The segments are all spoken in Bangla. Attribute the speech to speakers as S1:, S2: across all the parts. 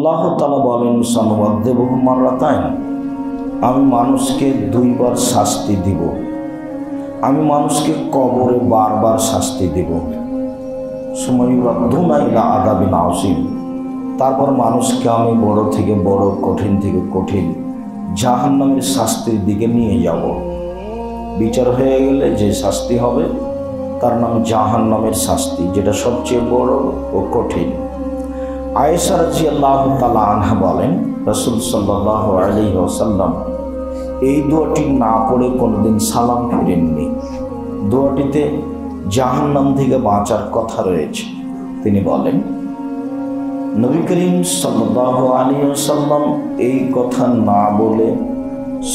S1: আল্লাহ তাআলা বলেন সানুআযযিবুহু মাররাতাইন, আমি মানুষকে দুইবার শাস্তি দিব। আমি মানুষকে কবরে বারবার শাস্তি দিব। সুমাইয়ুরাদ্দুনা ইলা আযাবিন আযীম, তারপর মানুষকে আমি বড় থেকে বড়, কঠিন থেকে কঠিন জাহান্নামের শাস্তির দিকে নিয়ে যাব। বিচার হয়ে গেলে যে শাস্তি হবে তার নাম জাহান্নামের শাস্তি, যেটা সবচেয়ে বড় ও কঠিন। আয়েশা রাদিয়াল্লাহু তাআলা আনহা বলেন, রাসূল সাল্লাল্লাহু আলাইহি ওয়াসাল্লাম এই দোয়াটি না পড়ে কোনোদিন সালাম ফিরেননি। দোয়াটিতে জাহান্নাম থেকে বাঁচার কথা রয়েছে। তিনি বলেন, নবী করিম সাল্লাল্লাহু আলাইহি ওয়াসাল্লাম এই কথা না বলে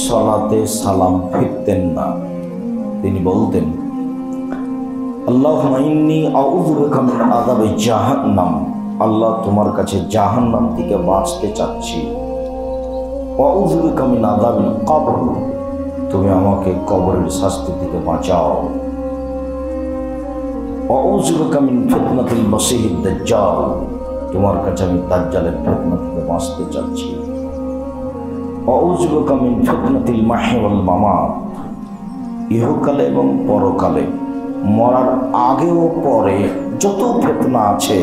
S1: সালাতে সালাম ফিরতেন না। তিনি বলতেন, আল্লাহুম্মা ইন্নী আউযু বিকা মিন আযাবি জাহান্নাম, আল্লাহ তোমার কাছে জাহান্নাম থেকে বাঁচতে চাচ্ছি। ওয়া আউযু বিকা মিন আযাবিল কবর, তুমি আমাকে কবরের শাস্তি থেকে বাঁচাও। ওয়া আউযু বিকা মিন ফিতনাতিল মাসীহিদ দাজ্জাল, তোমার কাছে আমি দাজ্জালের ফিতনা থেকে বাঁচতে চাচ্ছি। ওয়া আউযু বিকা মিন ফিতনাতিল মাহইয়া ওয়াল মামাত, ইহকালে এবং পরকালে, মরার আগেও পরে যত ফিতনা আছে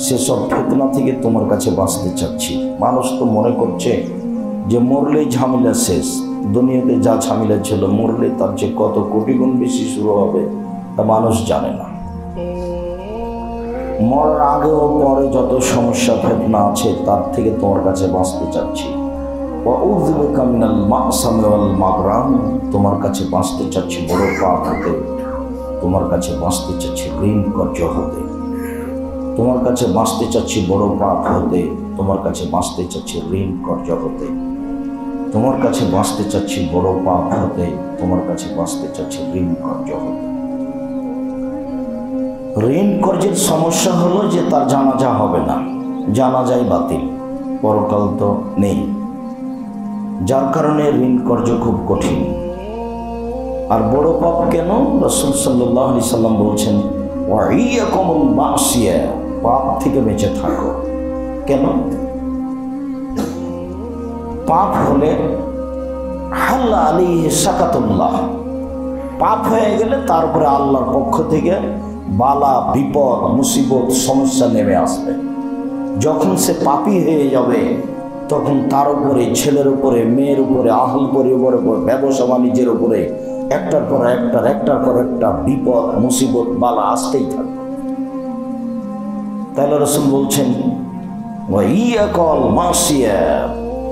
S1: সেসব ফিতনা থেকে তোমার কাছে বাঁচতে চাচ্ছি। মানুষ তো মনে করছে যে মরলেই ঝামেলা শেষ, দুনিয়াতে যা ঝামেলা ছিল মরলে তার চেয়ে কত কোটি গুণ বেশি শুরু হবে তা মানুষ জানে না। মরার আগেও পরে যত সমস্যা ফিতনা আছে তার থেকে তোমার কাছে বাঁচতে চাচ্ছি। ওয়া আউযু বিকা মিনাল মা'সামি ওয়াল মাগরাম, তোমার কাছে বাঁচতে চাচ্ছি বড় পাপ হতে, তোমার কাছে বাঁচতে চাচ্ছি ঋণ কর্জ হতে, তোমার কাছে বাঁচতে চাচ্ছি বড় পাপ হতে, তোমার কাছে বাঁচতে চাচ্ছি ঋণ কর্জ হতে, তোমার কাছে বাঁচতে চাচ্ছি বড় পাপ হতে, তোমার কাছে বাঁচতে চাচ্ছি ঋণ কর্জ হতে। ঋণ কর্জের সমস্যা হলো যে তার জানাজা হবে না, জানাজাই বাতিল, পরকাল তো নেই, যার কারণে ঋণ কর্জ খুব কঠিন। আর বড় পাপ কেন? রাসূল সাল্লাল্লাহু আলাইহি সাল্লাম বলছেন, ওয়া ইয়াকুমুল মাসিয়া, পাপ থেকে বেঁচে থাকো। কেন? পাপ হলে হাল্লা আলাইহি সাকাতুল্লাহ, পাপ হয়ে গেলে তারপরে আল্লাহর পক্ষ থেকে বালা, বিপদ, মুসিবত, সমস্যা নেমে আসবে। যখন সে পাপী হয়ে যাবে তখন তার উপরে, ছেলের উপরে, মেয়ের উপরে, আহল পরিবারের উপরে, ব্যবসা বাণিজ্যের উপরে একটার পর একটা বিপদ, মুসিবত, বালা আসতেই থাকবে। তাহলে রাসূল বলছেন, ওয়া ইয়াকুল মাসিয়া,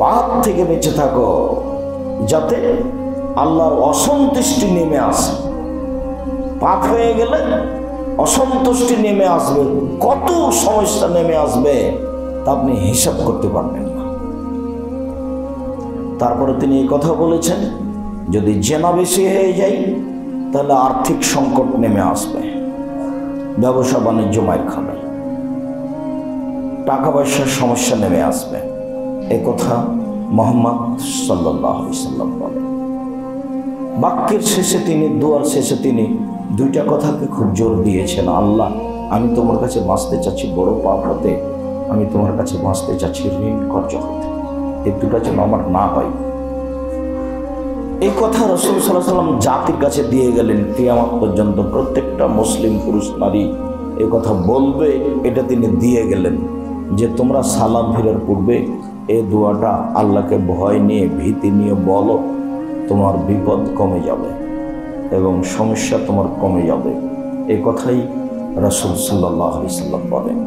S1: পাপ থেকে বেঁচে থাকো যাতে আল্লাহর অসন্তুষ্টি নেমে আসে। পাপ হয়ে গেলে অসন্তুষ্টি নেমে আসবে, কত সমস্যা নেমে আসবে তা আপনি হিসাব করতে পারবেন না। তারপরে তিনি এই কথা বলেছেন, যদি জেনা বেশি হয়ে যায় তাহলে আর্থিক সংকট নেমে আসবে, ব্যবসা বাণিজ্য মার খাবে, টাকা পয়সার সমস্যা নেমে আসবে। এ কথা মুহাম্মদ সাল্লাল্লাহু আলাইহি সাল্লাম বলেন। বাক্যের শেষে তিনি, দোয়ার শেষে তিনি দুইটা কথাকে খুব জোর দিয়েছেন, আল্লাহ আমি তোমার কাছে বাঁচতে চাচ্ছি বড় পাপ হতে, আমি তোমার কাছে বাঁচতে চাচ্ছি ঋণ কর্জ হতে, এই দুটা যেন আমার না হয়। এই কথা রাসূল সাল্লাল্লাহু আলাইহি সাল্লাম জাতির কাছে দিয়ে গেলেন, কিয়ামত পর্যন্ত প্রত্যেকটা মুসলিম পুরুষ নারী এই কথা বলবে, এটা তিনি দিয়ে গেলেন যে তোমরা সালাম ফেরার পূর্বে এই দোয়াটা আল্লাহকে ভয় নিয়ে, ভীতি নিয়ে বলো, তোমার বিপদ কমে যাবে এবং সমস্যা তোমার কমে যাবে। এই কথাই রাসূল সাল্লাল্লাহু আলাইহি সাল্লাম বলেন।